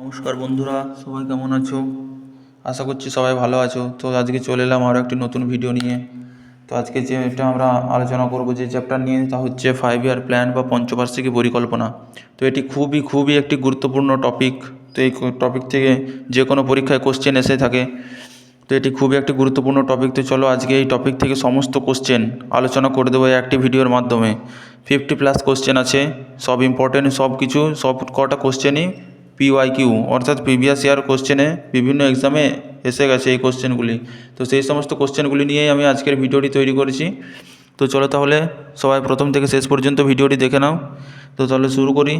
নমস্কার বন্ধুরা, সবাই কেমন আছো? আশা করছি সবাই ভালো আছো। তো আজকে চলে এলাম আরও একটি নতুন ভিডিও নিয়ে। তো আজকে যেটা আমরা আলোচনা করব যে চ্যাপ্টার নিয়ে, তা হচ্ছে 5 ইয়ার প্ল্যান বা পঞ্চবার্ষিকী পরিকল্পনা। তো এটি খুবই একটি গুরুত্বপূর্ণ টপিক। তো এই টপিক থেকে যে কোনো পরীক্ষায় কোশ্চেন এসে থাকে। তো এটি খুবই একটি গুরুত্বপূর্ণ টপিক। তো চলো আজকে এই টপিক থেকে সমস্ত কোশ্চেন আলোচনা করে দেবো একটি ভিডিওর মাধ্যমে। 50+ কোশ্চেন আছে, সব ইম্পর্টেন্ট, সব কিছু, সব কটা কোশ্চেনই PYQ অর্থাৎ প্রিভিয়াস ইয়ার কোশ্চেনে বিভিন্ন এক্সামে এসে গেছে এই কোশ্চেনগুলি। তো সেই সমস্ত কোশ্চেনগুলি নিয়েই আমি আজকের ভিডিওটি তৈরি করেছি। তো চলো তাহলে সবাই প্রথম থেকে শেষ পর্যন্ত ভিডিওটি দেখে নাও। তো তাহলে শুরু করি।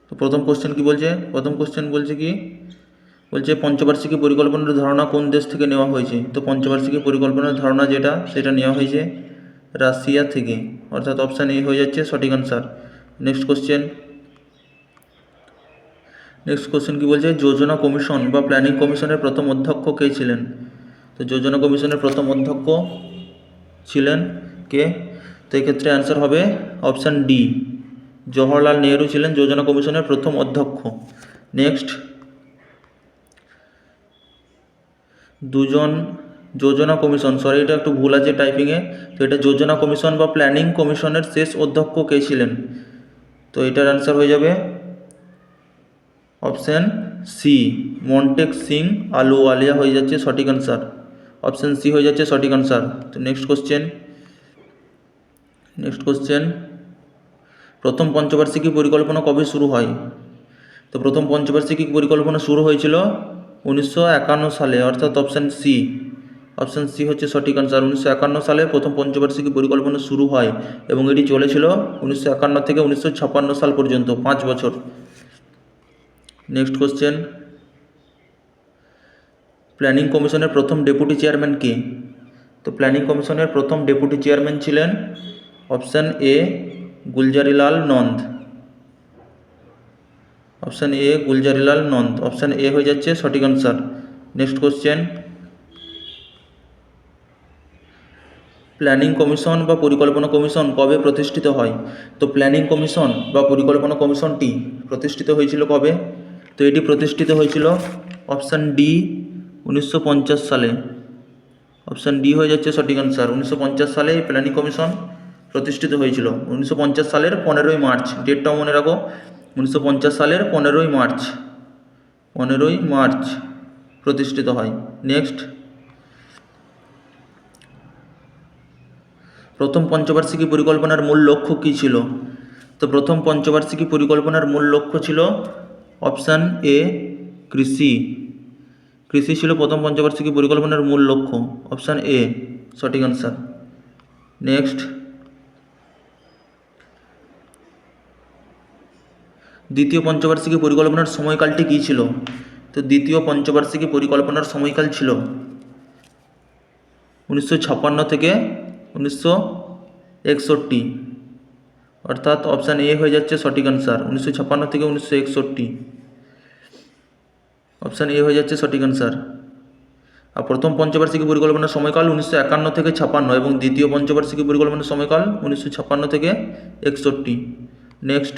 তো প্রথম কোশ্চেন কি বলছে? প্রথম কোশ্চেন বলছে কি, বলছে পঞ্চবার্ষিকী পরিকল্পনার ধারণা কোন দেশ থেকে নেওয়া হয়েছে? তো পঞ্চবার্ষিকী পরিকল্পনার ধারণা যেটা, সেটা নেওয়া হয়েছে রাশিয়া থেকে, অর্থাৎ অপশান এ হয়ে যাচ্ছে সঠিক আনসার। নেক্সট কোশ্চেন কি বলছে, যোজনা কমিশন বা প্ল্যানিং কমিশনের প্রথম অধ্যক্ষ কে ছিলেন? তো যোজনা কমিশনের প্রথম অধ্যক্ষ ছিলেন কে? তো এক্ষেত্রে অ্যান্সার হবে অপশান ডি, জওহরলাল নেহরু ছিলেন যোজনা কমিশনের প্রথম অধ্যক্ষ। নেক্সট, দুজন যোজনা কমিশন, সরি এটা একটু ভুল আছে টাইপিংয়ে। তো এটা যোজনা কমিশন বা প্ল্যানিং কমিশনের শেষ অধ্যক্ষ কে ছিলেন? তো এটার অ্যান্সার হয়ে যাবে অপশান সি, মন্টেক সিং আলুওয়ালিয়া হয়ে যাচ্ছে সঠিক আনসার। অপশান সি হয়ে যাচ্ছে সঠিক আনসার। তো নেক্সট কোশ্চেন, প্রথম পঞ্চবার্ষিকী পরিকল্পনা কবে শুরু হয়? তো প্রথম পঞ্চবার্ষিকী পরিকল্পনা শুরু হয়েছিল 1951 সালে, অর্থাৎ অপশান সি হচ্ছে সঠিক আনসার। 1951 সালে প্রথম পঞ্চবার্ষিকী পরিকল্পনা শুরু হয় এবং এটি চলেছিল 1951 থেকে 1956 সাল পর্যন্ত, 5 বছর। নেক্সট কোশ্চেন, প্ল্যানিং কমিশনের প্রথম ডেপুটি চেয়ারম্যান কে? তো প্ল্যানিং কমিশনের প্রথম ডেপুটি চেয়ারম্যান ছিলেন option A Gulzarilal Nanda. Option A Gulzarilal Nanda, option A হয়ে যাচ্ছে সঠিক answer. Next question, planning commission বা পরিকল্পনা কমিশন কবে প্রতিষ্ঠিত হয়? তো প্ল্যানিং কমিশন বা পরিকল্পনা কমিশনটি প্রতিষ্ঠিত হয়েছিল কবে? তো এটি প্রতিষ্ঠিত হয়েছিল অপশান ডি 1950 সালে। অপশান ডি হয়ে যাচ্ছে সঠিক আনসার। 1950 সালে এই প্ল্যানিং কমিশন প্রতিষ্ঠিত হয়েছিল। 1950 সালের 15ই মার্চ, ডেটটাও মনে রাখো, 1950 সালের 15ই মার্চ প্রতিষ্ঠিত হয়। নেক্সট, প্রথম পঞ্চবার্ষিকী পরিকল্পনার মূল লক্ষ্য কী ছিল? তো প্রথম পঞ্চবার্ষিকী পরিকল্পনার মূল লক্ষ্য ছিল অপশান এ কৃষি ছিল প্রথম পঞ্চবার্ষিকী পরিকল্পনার মূল লক্ষ্য, অপশান এ সঠিক আনসার। নেক্সট, দ্বিতীয় পঞ্চবার্ষিকী পরিকল্পনার সময়কালটি কী ছিল? তো দ্বিতীয় পঞ্চবার্ষিকী পরিকল্পনার সময়কাল ছিল 1956 থেকে 1961, অর্থাৎ অপশান এ হয়ে যাচ্ছে সঠিক আনসার। 1956 থেকে 1961, অপশান এ হয়ে যাচ্ছে সঠিক আনসার। আর প্রথম পঞ্চবার্ষিকী পরিকল্পনার সময়কাল 1951 থেকে 56 এবং দ্বিতীয় পঞ্চবার্ষিকী পরিকল্পনার সময়কাল 1956 থেকে 61। নেক্সট,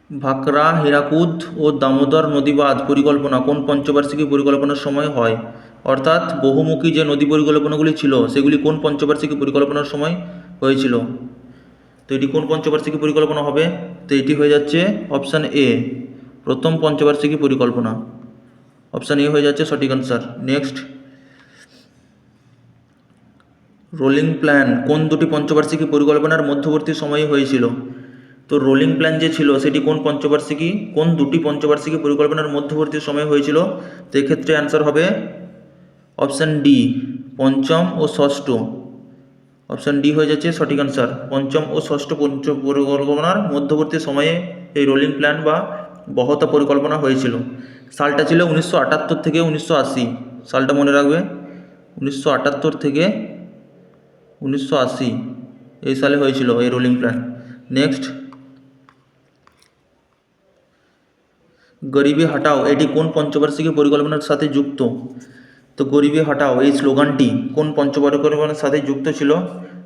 ভাকরা, হীরাকুদ ও দামোদর নদীবাঁধ পরিকল্পনা কোন পঞ্চবার্ষিকী পরিকল্পনার সময় হয়? অর্থাৎ বহুমুখী যে নদী পরিকল্পনাগুলি ছিল সেগুলি কোন পঞ্চবার্ষিকী পরিকল্পনার সময় হয়েছিল? তো এটি কোন পঞ্চবার্ষিকী পরিকল্পনা হবে? তো এটি হয়ে যাচ্ছে অপশান এ, প্রথম পঞ্চবার্ষিকী পরিকল্পনা। অপশান এ হয়ে যাচ্ছে সঠিক আনসার। নেক্সট, রোলিং প্ল্যান কোন দুটি পঞ্চবার্ষিকী পরিকল্পনার মধ্যবর্তী সময়ে হয়েছিল? তো রোলিং প্ল্যান যে ছিল সেটি কোন দুটি পঞ্চবার্ষিকী পরিকল্পনার মধ্যবর্তী সময়ে হয়েছিল? তো এক্ষেত্রে অ্যান্সার হবে অপশান ডি, পঞ্চম ও ষষ্ঠ। অপশান ডি হয়ে যাচ্ছে সঠিক আনসার। পঞ্চম ও ষষ্ঠ পরিকল্পনার মধ্যবর্তী সময়ে এই রোলিং প্ল্যান বা বহতা পরিকল্পনা হয়েছিল। সালটা ছিল 1978 থেকে 1980, সালটা মনে রাখবে, 1978 থেকে 1980 এই সালে হয়েছিল এই রোলিং প্ল্যান। নেক্সট, গরিবি হাটাও এটি কোন পঞ্চবার্ষিকী পরিকল্পনার সাথে যুক্ত? তো গরিবি হাটাও এই স্লোগানটি কোন পরিকল্পনার সাথে যুক্ত ছিল?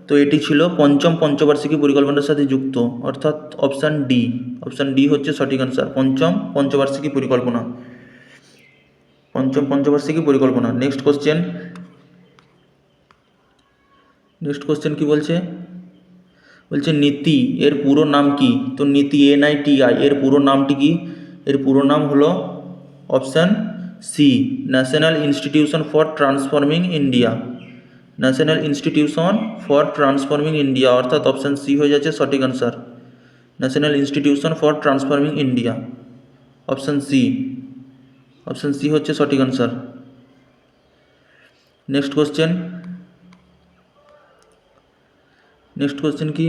তো এটি ছিল পঞ্চম পঞ্চবার্ষিকী পরিকল্পনার সাথে যুক্ত, অর্থাৎ অপশান ডি। অপশান ডি হচ্ছে সঠিক আনসার, পঞ্চম পঞ্চবার্ষিকী পরিকল্পনা। পঞ্চম পঞ্চবার্ষিকী পরিকল্পনা। নেক্সট কোশ্চেন কি বলছে? বলছে নীতি এর পুরো নাম কি? তো নীতি NITI এর পুরো নামটি কি? এর পুরো নাম হলো option C, National Institution for Transforming India. National Institution for Transforming India, অর্থাৎ অপশান সি হয়ে যাচ্ছে সঠিক answer, National Institution for Transforming India. Option C হচ্ছে সঠিক আনসার। নেক্সট কোশ্চেন কি?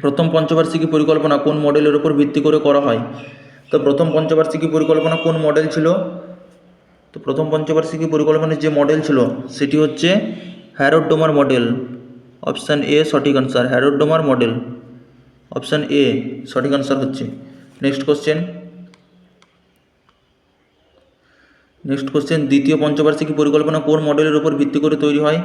প্রথম পঞ্চবার্ষিকী পরিকল্পনা কোন মডেলের উপর ভিত্তি করে করা হয়? তো প্রথম পঞ্চবার্ষিকী পরিকল্পনা কোন মডেল ছিল? তো প্রথম পঞ্চবার্ষিকী পরিকল্পনার যে মডেল ছিল সেটি হচ্ছে Harrod Domar model. Option A সঠিক answer, Harrod Domar model. Option A সঠিক আনসার হচ্ছে। নেক্সট কোশ্চেন, দ্বিতীয় পঞ্চবার্ষিকী পরিকল্পনা কোন মডেলের উপর ভিত্তি করে তৈরি হয়?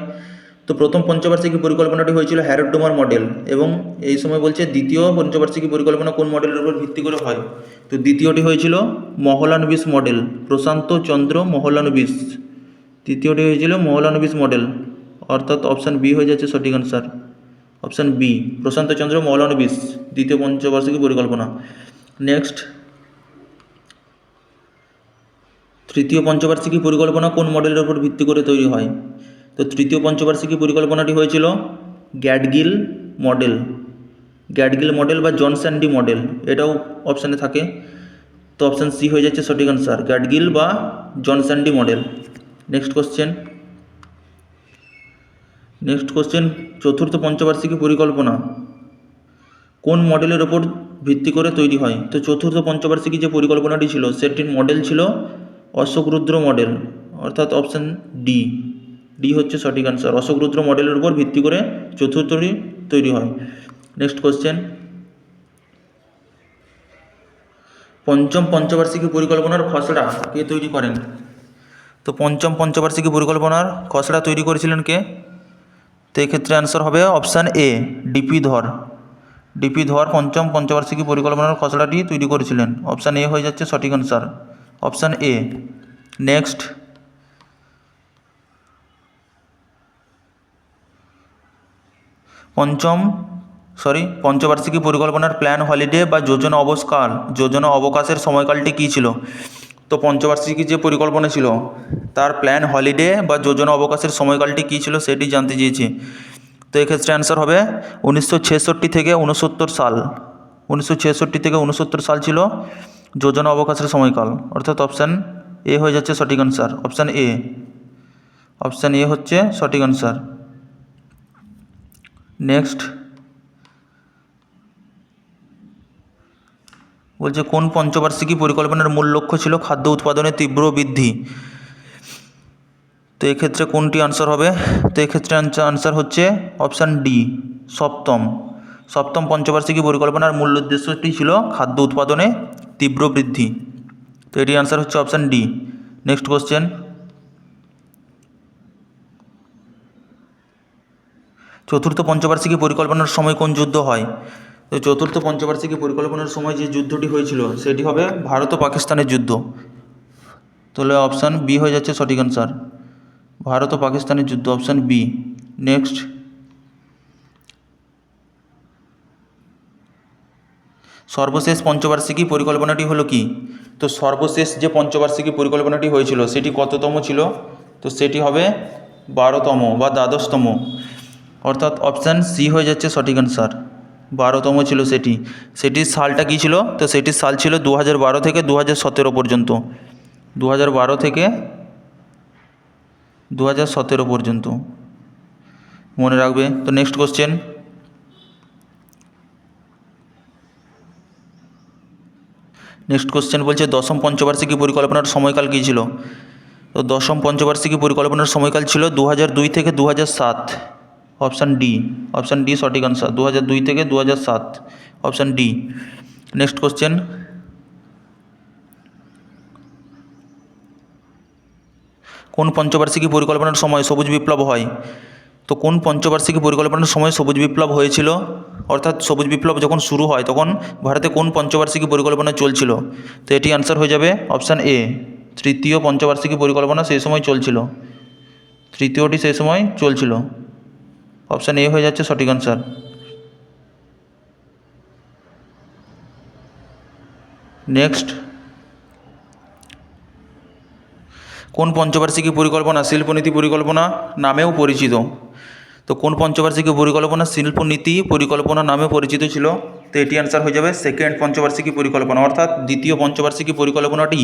তো প্রথম পঞ্চবার্ষিকী পরিকল্পনাটি হয়েছিল হ্যারোড ডোমার মডেল, এবং এই সময় বলছে দ্বিতীয় পঞ্চবার্ষিকী পরিকল্পনা কোন মডেলের উপর ভিত্তি করে হয়? তো দ্বিতীয়টি হয়েছিল মহলানবিশ মডেল, প্রশান্ত চন্দ্র মহলানবিশ। তৃতীয়টি হয়েছিল মহলানবিশ মডেল, অর্থাৎ অপশান বি হয়ে যাচ্ছে সঠিক আনসার। অপশান বি, প্রশান্ত চন্দ্র মহলানবিশ, দ্বিতীয় পঞ্চবার্ষিকী পরিকল্পনা। নেক্সট, তৃতীয় পঞ্চবার্ষিকী পরিকল্পনা কোন মডেলের উপর ভিত্তি করে তৈরি হয়? তো তৃতীয় পঞ্চবার্ষিকী পরিকল্পনাটি হয়েছিল গ্যাডগিল মডেল বা জনস্যান্ডি মডেল, এটাও অপশানে থাকে। তো অপশান সি হয়ে যাচ্ছে সঠিক আনসার, গ্যাডগিল বা জনস্যান্ডি মডেল। নেক্সট কোশ্চেন, চতুর্থ পঞ্চবার্ষিকী পরিকল্পনা কোন মডেলের ওপর ভিত্তি করে তৈরি হয়? তো চতুর্থ পঞ্চবার্ষিকী যে পরিকল্পনাটি ছিল সেটির মডেল ছিল অশোক রুদ্র মডেল, অর্থাৎ অপশান ডি হচ্ছে সঠিক আনসার। অশোক রুদ্র মডেলের উপর ভিত্তি করে চতুর্থটি তৈরি হয়। নেক্সট কোশ্চেন, পঞ্চম পঞ্চবার্ষিকী পরিকল্পনার খসড়া কে তৈরি করেন? তো পঞ্চম পঞ্চবার্ষিকী পরিকল্পনার খসড়া তৈরি করেছিলেন কে? তো এক্ষেত্রে অ্যান্সার হবে অপশান এ, ডিপি ধর পঞ্চম পঞ্চবার্ষিকী পরিকল্পনার খসড়াটি তৈরি করেছিলেন। অপশান এ হয়ে যাচ্ছে সঠিক আনসার, অপশান এ। নেক্সট, পঞ্চবার্ষিকী পরিকল্পনার প্ল্যান হলিডে বা যোজনা অবকাশের সময়কালটি কী ছিল? তো পঞ্চবার্ষিকী যে পরিকল্পনা ছিল তার প্ল্যান হলিডে বা যোজনা অবকাশের সময়কালটি কী ছিল সেটি জানতে চেয়েছি। তো এক্ষেত্রে অ্যান্সার হবে 1966 থেকে 69 সাল। 1966 থেকে 69 সাল ছিল যোজনা অবকাশের সময়কাল, অর্থাৎ অপশান এ হয়ে যাচ্ছে সঠিক আনসার, অপশান এ হচ্ছে সঠিক আনসার। নেক্সট, বলছে কোন পঞ্চবার্ষিকী পরিকল্পনার মূল লক্ষ্য ছিল খাদ্য উৎপাদনের তীব্র বৃদ্ধি? তো এক্ষেত্রে কোনটি আনসার হবে? তো এক্ষেত্রে আনসার হচ্ছে অপশান ডি, সপ্তম পঞ্চবার্ষিকী পরিকল্পনার মূল উদ্দেশ্যটি ছিল খাদ্য উৎপাদনে তীব্র বৃদ্ধি। তো এটি আনসার হচ্ছে অপশান ডি। নেক্সট কোশ্চেন, চতুর্থ পঞ্চবার্ষিকী পরিকল্পনার সময় কোন যুদ্ধ হয়? তো চতুর্থ পঞ্চবার্ষিকী পরিকল্পনার সময় যে যুদ্ধটি হয়েছিল সেটি হবে ভারত ও পাকিস্তানের যুদ্ধ। তাহলে অপশান বি হয়ে যাচ্ছে সঠিক আনসার, ভারত ও পাকিস্তানের যুদ্ধ, অপশান বি। নেক্সট, সর্বশেষ পঞ্চবার্ষিকী পরিকল্পনাটি হলো কি? তো সর্বশেষ যে পঞ্চবার্ষিকী পরিকল্পনাটি হয়েছিল সেটি কততম ছিল? তো সেটি হবে 12তম বা দ্বাদশতম, অর্থাৎ অপশান সি হয়ে যাচ্ছে সঠিক আনসার, 12তম ছিল সেটির সালটা কী ছিল? তো সেটির সাল ছিল 2012 থেকে 2017 পর্যন্ত, 2012 থেকে 2017 পর্যন্ত, মনে রাখবে। তো নেক্সট কোশ্চেন, বলছে দশম পঞ্চবার্ষিকী পরিকল্পনার সময়কাল কী ছিল? তো দশম পঞ্চবার্ষিকী পরিকল্পনার সময়কাল ছিল 2002 থেকে 2007, অপশান ডি সঠিক আনসার, 2002 থেকে 2007, অপশান ডি। নেক্সট কোশ্চেন, কোন পঞ্চবার্ষিকী পরিকল্পনার সময় সবুজ বিপ্লব হয়? তো কোন পঞ্চবার্ষিকী পরিকল্পনার সময় সবুজ বিপ্লব হয়েছিল, অর্থাৎ সবুজ বিপ্লব যখন শুরু হয় তখন ভারতে কোন পঞ্চবার্ষিকী পরিকল্পনা চলছিল? তো এটি আনসার হয়ে যাবে অপশান এ, তৃতীয় পঞ্চবার্ষিকী পরিকল্পনা সেই সময় চলছিল, তৃতীয়টি সেই সময় চলছিল। অপশান এ হয়ে যাচ্ছে সঠিক আনসার। নেক্সট, কোন পঞ্চবার্ষিকী পরিকল্পনা শিল্পনীতি পরিকল্পনা নামেও পরিচিত? তো কোন পঞ্চবার্ষিকী পরিকল্পনা শিল্পনীতি পরিকল্পনা নামে পরিচিত ছিল? তো এটি অ্যান্সার হয়ে যাবে সেকেন্ড পঞ্চবার্ষিকী পরিকল্পনা, অর্থাৎ দ্বিতীয় পঞ্চবার্ষিকী পরিকল্পনাটি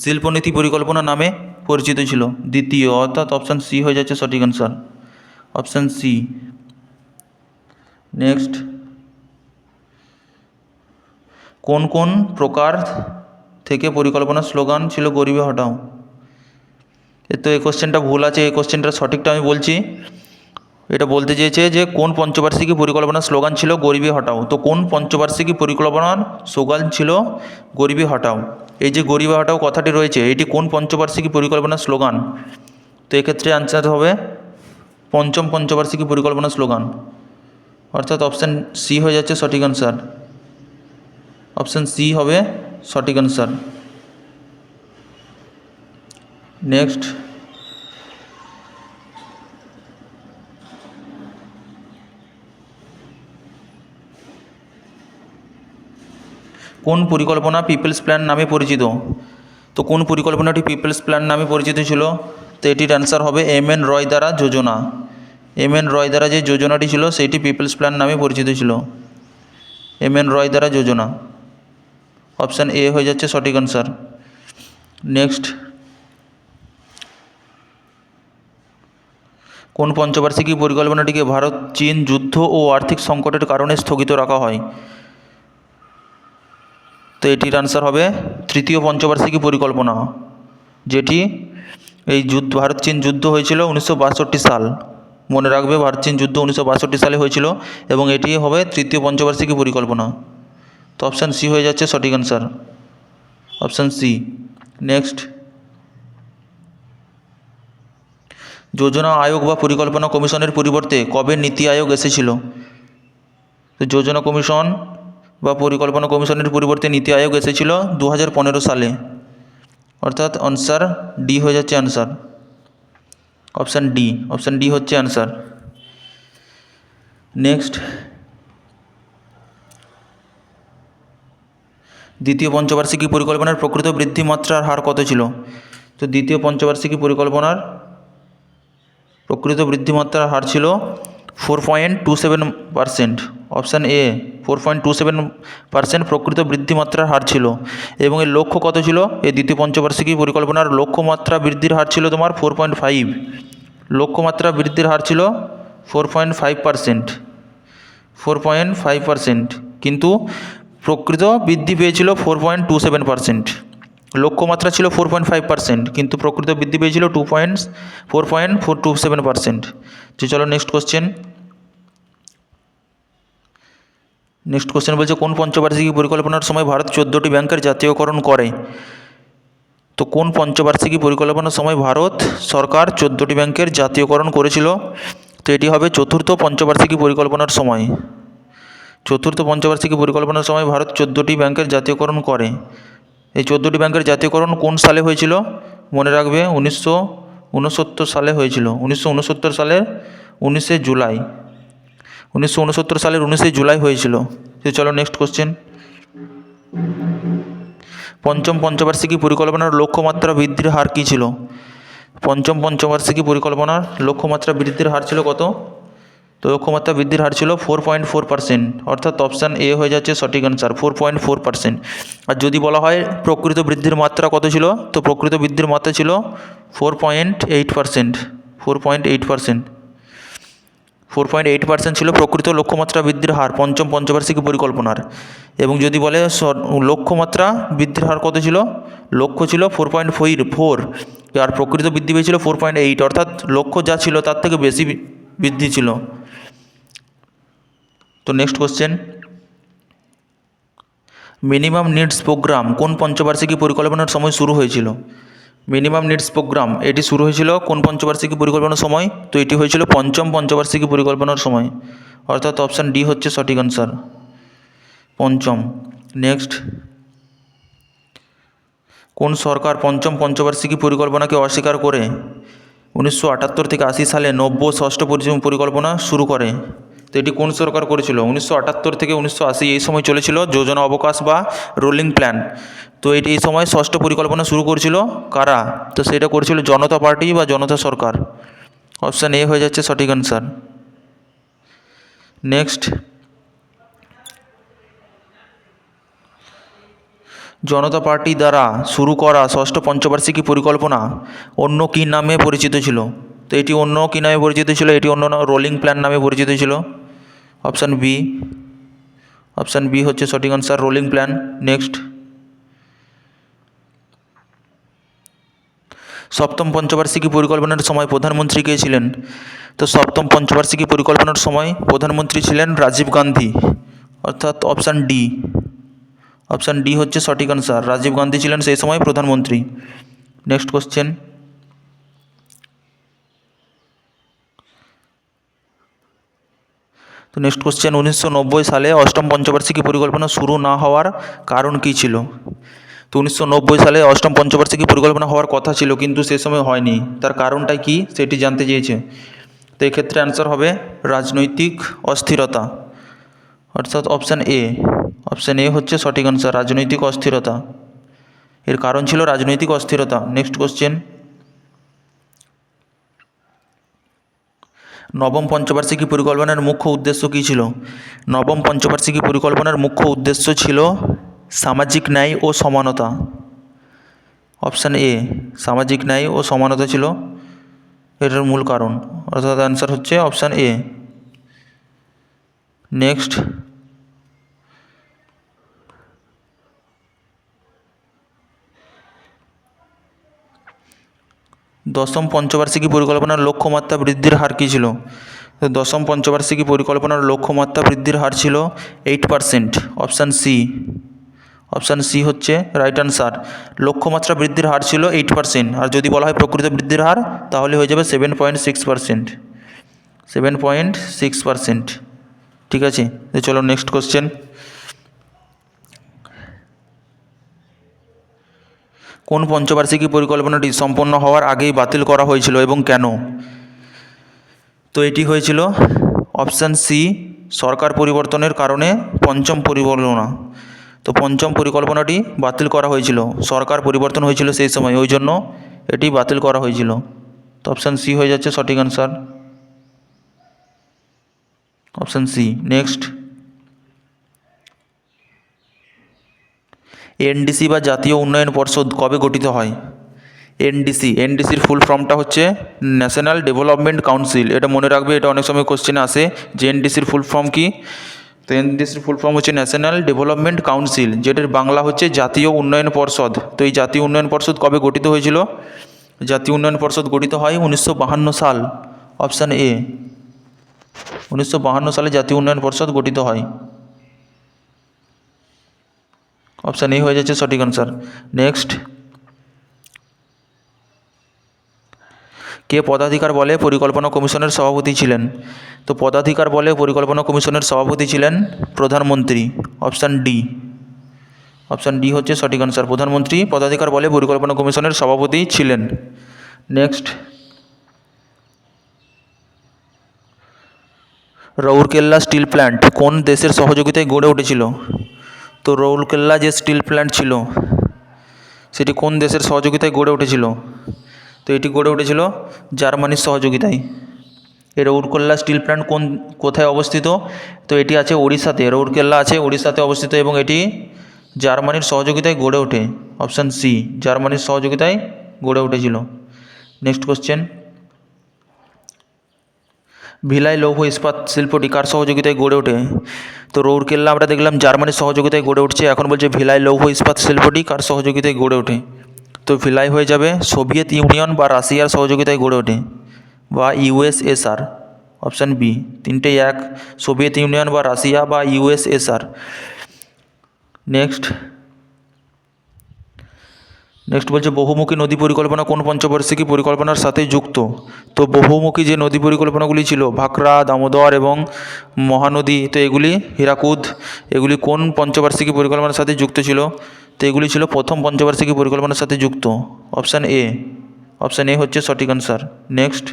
শিল্পনীতি পরিকল্পনা নামে পরিচিত ছিল, দ্বিতীয়, অর্থাৎ অপশান সি হয়ে যাচ্ছে সঠিক অ্যান্সার, অপশান সি। নেক্সট, কোন কোন প্রকার থেকে পরিকল্পনার স্লোগান ছিল গরিবে হটাও? তো এই কোশ্চেনটা ভুল আছে, এই কোশ্চেনটার সঠিকটা আমি বলছি। এটা বলতে চেয়েছে যে কোন পঞ্চবার্ষিকী পরিকল্পনার স্লোগান ছিল গরিবি হটাও। তো কোন পঞ্চবার্ষিকী পরিকল্পনার স্লোগান ছিল গরিবি হটাও? এই যে গরিবি হটাও কথাটি রয়েছে, এটি কোন পঞ্চবার্ষিকী পরিকল্পনার স্লোগান? তো এক্ষেত্রে আনসার হবে পঞ্চম পঞ্চবার্ষিকী পরিকল্পনার স্লোগান, অর্থাৎ অপশান সি হয়ে যাচ্ছে সঠিক আনসার, অপশান সি হবে সঠিক আনসার। নেক্সট, কোন পরিকল্পনা পিপলস প্ল্যান নামে পরিচিত? তো কোন পরিকল্পনাটি পিপলস প্ল্যান নামে পরিচিত ছিল? তো এটির অ্যান্সার হবে এম.এন. রয় দ্বারা যোজনা। এম.এন. রয় দ্বারা যে যোজনাটি ছিল সেটি পিপলস প্ল্যান নামে পরিচিত ছিল, এম.এন. রয় দ্বারা যোজনা। অপশান এ হয়ে যাচ্ছে সঠিক আনসার। নেক্সট, কোন পঞ্চবার্ষিকী পরিকল্পনাটিকে ভারত চীন যুদ্ধ ও আর্থিক সংকটের কারণে স্থগিত রাখা হয়? তো এটির আনসার হবে তৃতীয় পঞ্চবার্ষিকী পরিকল্পনা, যেটি এই ভারত চীন যুদ্ধ হয়েছিল 1962 সাল, মনে রাখবে ভারত চীন যুদ্ধ 1962 সালে হয়েছিল এবং এটি হবে তৃতীয় পঞ্চবার্ষিকী পরিকল্পনা। তো অপশান সি হয়ে যাচ্ছে সঠিক আনসার, অপশান সি। নেক্সট, যোজনা আয়োগ বা পরিকল্পনা কমিশনের পরিবর্তে কবে নীতি আয়োগ এসেছিল? তো যোজনা কমিশন বা পরিকল্পনা কমিশনের পরিবর্তে নীতি আয়োগ এসেছিল 2015 সালে, অর্থাৎ আনসার ডি হয়ে যাচ্ছে answer, option D, option D হচ্ছে আনসার। নেক্সট, দ্বিতীয় পঞ্চবার্ষিকী পরিকল্পনার প্রকৃত বৃদ্ধি মাত্রার হার কত ছিল? তো দ্বিতীয় পঞ্চবার্ষিকী পরিকল্পনার প্রকৃত বৃদ্ধিমাত্রার হার ছিল 4.27%, অপশান এ 4.27% প্রকৃত বৃদ্ধিমাত্রার হার ছিল। এবং এর লক্ষ্য কত ছিল? এই দ্বিতীয় পঞ্চবার্ষিকী পরিকল্পনার লক্ষ্যমাত্রা বৃদ্ধির হার ছিল তোমার 4.5, লক্ষ্যমাত্রা বৃদ্ধির হার ছিল 4.5%, 4.5%, কিন্তু প্রকৃত বৃদ্ধি পেয়েছিল 4.27%। লক্ষ্যমাত্রা ছিল 4.5%, কিন্তু প্রকৃত বৃদ্ধি পেয়েছিল 4.427%। তো চলো নেক্সট কোশ্চেন। নেক্সট কোশ্চেন বলছে কোন পঞ্চবার্ষিকী পরিকল্পনার সময় ভারত 14টি ব্যাংকের জাতীয়করণ করে? তো কোন পঞ্চবার্ষিকী পরিকল্পনার সময় ভারত সরকার 14টি ব্যাংকের জাতীয়করণ করেছিল? তো এটি হবে চতুর্থ পঞ্চবার্ষিকী পরিকল্পনার সময়, চতুর্থ পঞ্চবার্ষিকী পরিকল্পনার সময় ভারত 14টি ব্যাংকের জাতীয়করণ করে। এই 14টি ব্যাংকের জাতীয়করণ কোন সালে হয়েছিল? মনে রাখবে 1969 সালে হয়েছিল, 1969 সালের 19শে জুলাই, 1969 সালের 19শে জুলাই হয়েছিল। তো চলো নেক্সট কোশ্চেন। পঞ্চম পঞ্চবার্ষিকী পরিকল্পনার লক্ষ্যমাত্রা বৃদ্ধির হার কী ছিল? পঞ্চম পঞ্চবার্ষিকী পরিকল্পনার লক্ষ্যমাত্রা বৃদ্ধির হার ছিল কত? তো লক্ষ্যমাত্রা বৃদ্ধির হার ছিল 4.4%, অর্থাৎ অপশান এ হয়ে যাচ্ছে সঠিক আনসার, 4.4%। আর যদি বলা হয় প্রকৃত বৃদ্ধির মাত্রা কত ছিল? তো প্রকৃত বৃদ্ধির মাত্রা ছিল 4.8%, 4.8%, 4.8% ছিল প্রকৃত লক্ষ্যমাত্রা বৃদ্ধির হার পঞ্চম পঞ্চবার্ষিকী পরিকল্পনার। এবং যদি বলে লক্ষ্যমাত্রা বৃদ্ধির হার কত ছিল? লক্ষ্য ছিল 4.4, আর প্রকৃত বৃদ্ধি পেয়েছিল 4.8, অর্থাৎ লক্ষ্য যা ছিল তার থেকে বেশি বৃদ্ধি ছিল। তো next question, minimum needs programme কোন পঞ্চবার্ষিকী পরিকল্পনার সময় শুরু হয়েছিল? মিনিমাম নিডস প্রোগ্রাম এটি শুরু হয়েছিল কোন পঞ্চবার্ষিকী পরিকল্পনার সময়? তো এটি হয়েছিল পঞ্চম পঞ্চবার্ষিকী পরিকল্পনার সময়, অর্থাৎ অপশান ডি হচ্ছে সঠিক আনসার, পঞ্চম। নেক্সট, কোন সরকার পঞ্চম পঞ্চবার্ষিকী পরিকল্পনাকে অস্বীকার করে 1978 থেকে 80 সালে নব্য ষষ্ঠ পরিকল্পনা শুরু করে? তো এটি কোন সরকার করেছিল? 1978 থেকে 1980 এই সময় চলেছিল যোজনা অবকাশ বা রোলিং প্ল্যান। তো এটি এই সময় ষষ্ঠ পরিকল্পনা শুরু করেছিল কারা? তো সেটা করেছিল জনতা পার্টি বা জনতা সরকার। অপশান এ হয়ে যাচ্ছে সঠিক আনসার। নেক্সট, জনতা পার্টি দ্বারা শুরু করা ষষ্ঠ পঞ্চবার্ষিকী পরিকল্পনা অন্য কী নামে পরিচিত ছিল? তো এটি অন্য কী নামে পরিচিত ছিল? এটি অন্য রোলিং প্ল্যান নামে পরিচিত ছিল। অপশান বি, অপশান বি হচ্ছে সঠিক আনসার, রোলিং প্ল্যান। নেক্সট, সপ্তম পঞ্চবার্ষিকী পরিকল্পনার সময় প্রধানমন্ত্রী কে ছিলেন? তো সপ্তম পঞ্চবার্ষিকী পরিকল্পনার সময় প্রধানমন্ত্রী ছিলেন রাজীব গান্ধী, অর্থাৎ অপশান ডি, অপশান ডি হচ্ছে সঠিক আনসার, রাজীব গান্ধী ছিলেন সেই সময় প্রধানমন্ত্রী। নেক্সট কোশ্চেন, তো নেক্সট কোশ্চেন, 1990 সালে অষ্টম পঞ্চবার্ষিকী পরিকল্পনা শুরু না হওয়ার কারণ কী ছিল? তো 1990 সালে অষ্টম পঞ্চবার্ষিকী পরিকল্পনা হওয়ার কথা ছিল কিন্তু সে সময় হয়নি, তার কারণটা কি সেটি জানতে চেয়েছে। তো এক্ষেত্রে অ্যান্সার হবে রাজনৈতিক অস্থিরতা, অর্থাৎ অপশান এ, অপশান এ হচ্ছে সঠিক আনসার, রাজনৈতিক অস্থিরতা। এর কারণ ছিল রাজনৈতিক অস্থিরতা। নেক্সট কোশ্চেন, নবম পঞ্চবার্ষিকী পরিকল্পনার মুখ্য উদ্দেশ্য কী ছিল? নবম পঞ্চবার্ষিকী পরিকল্পনার মুখ্য উদ্দেশ্য ছিল সামাজিক ন্যায় ও সমানতা। অপশান এ, সামাজিক ন্যায় ও সমানতা ছিল এটার মূল কারণ, অর্থাৎ অ্যান্সার হচ্ছে অপশান এ। নেক্সট, দশম পঞ্চবার্ষিকী পরিকল্পনার লক্ষ্যমাত্রা বৃদ্ধির হার কী ছিল? তো দশম পঞ্চবার্ষিকী পরিকল্পনার লক্ষ্যমাত্রা বৃদ্ধির হার ছিল 8%, অপশান সি, অপশান সি হচ্ছে রাইট আনসার। লক্ষ্যমাত্রা বৃদ্ধির হার ছিল 8%, আর যদি বলা হয় প্রকৃত বৃদ্ধির হার তাহলে হয়ে যাবে 7.6%, 7.6%। ঠিক আছে, তো চলো নেক্সট কোশ্চেন, কোন পঞ্চবার্ষিকী পরিকল্পনাটি সম্পন্ন হওয়ার আগেই বাতিল করা হয়েছিল এবং কেন? তো এটি হয়েছিল অপশান সি, সরকার পরিবর্তনের কারণে পঞ্চম পরিকল্পনা। তো পঞ্চম পরিকল্পনাটি বাতিল করা হয়েছিল, সরকার পরিবর্তন হয়েছিল সেই সময়, ওই জন্য এটি বাতিল করা হয়েছিল। তো অপশান সি হয়ে যাচ্ছে সঠিক answer, option C. Next, NDC বা জাতীয় উন্নয়ন পর্ষদ কবে গঠিত হয়? এনডিসি, এনডিসির ফুল ফর্মটা হচ্ছে ন্যাশনাল ডেভেলপমেন্ট কাউন্সিল। এটা মনে রাখবে, এটা অনেক সময় কোশ্চেনে আসে যে এনডিসির ফুল ফর্ম কি। তো এনডিসির ফুল ফর্ম হচ্ছে ন্যাশনাল ডেভেলপমেন্ট কাউন্সিল, যেটার বাংলা হচ্ছে জাতীয় উন্নয়ন পর্ষদ। তো এই জাতীয় উন্নয়ন পর্ষদ কবে গঠিত হয়েছিল? জাতীয় উন্নয়ন পর্ষদ গঠিত হয় 1952 সাল, অপশান এ, 1952 সালে জাতীয় উন্নয়ন পর্ষদ গঠিত হয়, অপশান এ হয়ে যাচ্ছে সঠিক আনসার। নেক্সট, কে পদাধিকার বলে পরিকল্পনা কমিশনের সভাপতি ছিলেন? তো পদাধিকার বলে পরিকল্পনা কমিশনের সভাপতি ছিলেন প্রধানমন্ত্রী, অপশান ডি, অপশান ডি হচ্ছে সঠিক আনসার, প্রধানমন্ত্রী পদাধিকার বলে পরিকল্পনা কমিশনের সভাপতি ছিলেন। নেক্সট, রাউরকেল্লা স্টিল প্ল্যান্ট কোন দেশের সহযোগিতায় গড়ে উঠেছিল? তো রাউরকেল্লা যে স্টিল প্ল্যান্ট ছিল সেটি কোন দেশের সহযোগিতায় গড়ে উঠেছিল? তো এটি গড়ে উঠেছিল জার্মানির সহযোগিতায়। এই রাউরকেল্লা স্টিল প্ল্যান্ট কোথায় অবস্থিত? তো এটি আছে ওড়িশাতে, রাউরকেল্লা আছে ওড়িশাতে অবস্থিত এবং এটি জার্মানির সহযোগিতায় গড়ে ওঠে, অপশান সি, জার্মানির সহযোগিতায় গড়ে উঠেছিল। নেক্সট কোশ্চেন, ভিলাই লৌহ ইস্পাত শিল্পটি কার সহযোগিতায় গড়ে ওঠে? তো রাউরকেল্লা আমরা দেখলাম জার্মানির সহযোগিতায় গড়ে উঠছে, এখন বলছে ভিলাই লৌহ ইস্পাত শিল্পটি কার সহযোগিতায় গড়ে ওঠে? তো ভিলাই হয়ে যাবে সোভিয়েত ইউনিয়ন বা রাশিয়ার সহযোগিতায় গড়ে ওঠে, বা ইউএসএসআর, অপশান বি, তিনটেই এক, সোভিয়েত ইউনিয়ন বা রাশিয়া বা ইউএসএসআর। নেক্সট, নেক্সট বলছে বহুমুখী নদী পরিকল্পনা কোন পঞ্চবার্ষিকী পরিকল্পনার সাথে যুক্ত? তো বহুমুখী যে নদী পরিকল্পনাগুলি ছিল ভাকরা, দামোদর এবং মহানদী, তো এগুলি হীরাকুদ, এগুলি কোন পঞ্চবার্ষিকী পরিকল্পনার সাথে যুক্ত ছিল? তো এগুলি ছিল প্রথম পঞ্চবার্ষিকী পরিকল্পনার সাথে যুক্ত। অপশান এ, অপশান এ হচ্ছে সঠিক আনসার। নেক্সট,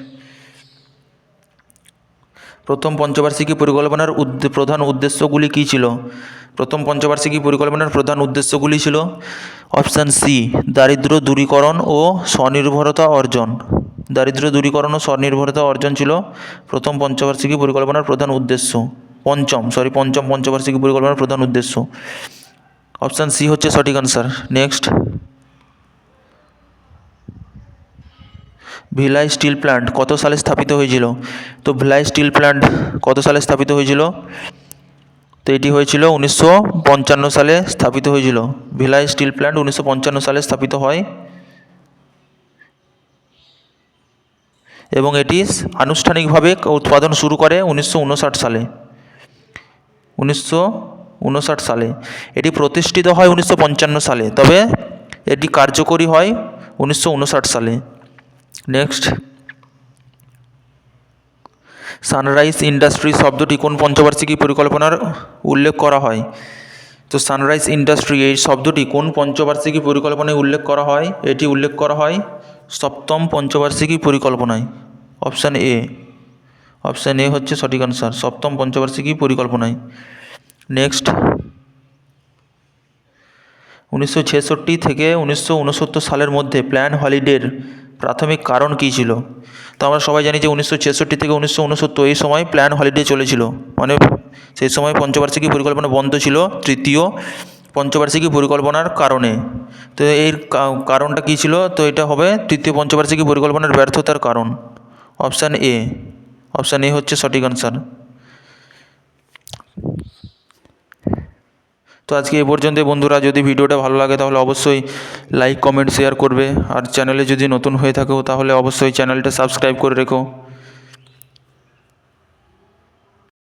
প্রথম পঞ্চবার্ষিকী পরিকল্পনার প্রধান উদ্দেশ্যগুলি কী ছিল? প্রথম পঞ্চবার্ষিকী পরিকল্পনার প্রধান উদ্দেশ্যগুলি ছিল অপশান সি, দারিদ্র্য দূরীকরণ ও স্বনির্ভরতা অর্জন। দারিদ্র্য দূরীকরণ ও স্বনির্ভরতা অর্জন ছিল প্রথম পঞ্চবার্ষিকী পরিকল্পনার প্রধান উদ্দেশ্য। পঞ্চম পঞ্চবার্ষিকী পরিকল্পনার প্রধান উদ্দেশ্য। অপশান সি হচ্ছে সঠিক answer. Next, villi steel plant কত সালে স্থাপিত হয়েছিল? তো ভিলাই স্টিল প্ল্যান্ট কত সালে স্থাপিত হয়েছিল? তো এটি হয়েছিল 1955 সালে স্থাপিত হয়েছিল। ভিলাই স্টিল প্ল্যান্ট 1955 সালে স্থাপিত হয় এবং এটি আনুষ্ঠানিকভাবে উৎপাদন শুরু করে 1959 সালে। 1959 সালে। এটি প্রতিষ্ঠিত হয় 1955 সালে, তবে এটি কার্যকরী হয় 1959 সালে। নেক্সট, সানরাইজ ইন্ডাস্ট্রি শব্দটি কোন পঞ্চবার্ষিকী পরিকল্পনার উল্লেখ করা হয়? তো সানরাইজ ইন্ডাস্ট্রি এই শব্দটি কোন পঞ্চবার্ষিকী পরিকল্পনায় উল্লেখ করা হয়? এটি উল্লেখ করা হয় সপ্তম পঞ্চবার্ষিকী পরিকল্পনায়। অপশান এ, অপশান এ হচ্ছে সঠিক আনসার, সপ্তম পঞ্চবার্ষিকী পরিকল্পনায়। নেক্সট, 1966 থেকে 1969 সালের মধ্যে প্ল্যান হলিডের প্রাথমিক কারণ কী ছিল? তো আমরা সবাই জানি যে 1966 থেকে 1969 এই সময় প্ল্যান হলিডে চলেছিল, মানে সেই সময় পঞ্চবার্ষিকী পরিকল্পনা বন্ধ ছিল তৃতীয় পঞ্চবার্ষিকী পরিকল্পনার কারণে। তো এর কারণটা কী ছিল? তো এটা হবে তৃতীয় পঞ্চবার্ষিকী পরিকল্পনার ব্যর্থতার কারণ। অপশান এ, অপশান এ হচ্ছে সঠিক আনসার। তো আজকে এ পর্যন্ত বন্ধুরা, যদি ভিডিওটা ভালো লাগে তাহলে অবশ্যই লাইক, কমেন্ট, শেয়ার করবে। আর চ্যানেলে যদি নতুন হয়ে থাকো তাহলে অবশ্যই চ্যানেলটা সাবস্ক্রাইব করে রেখো।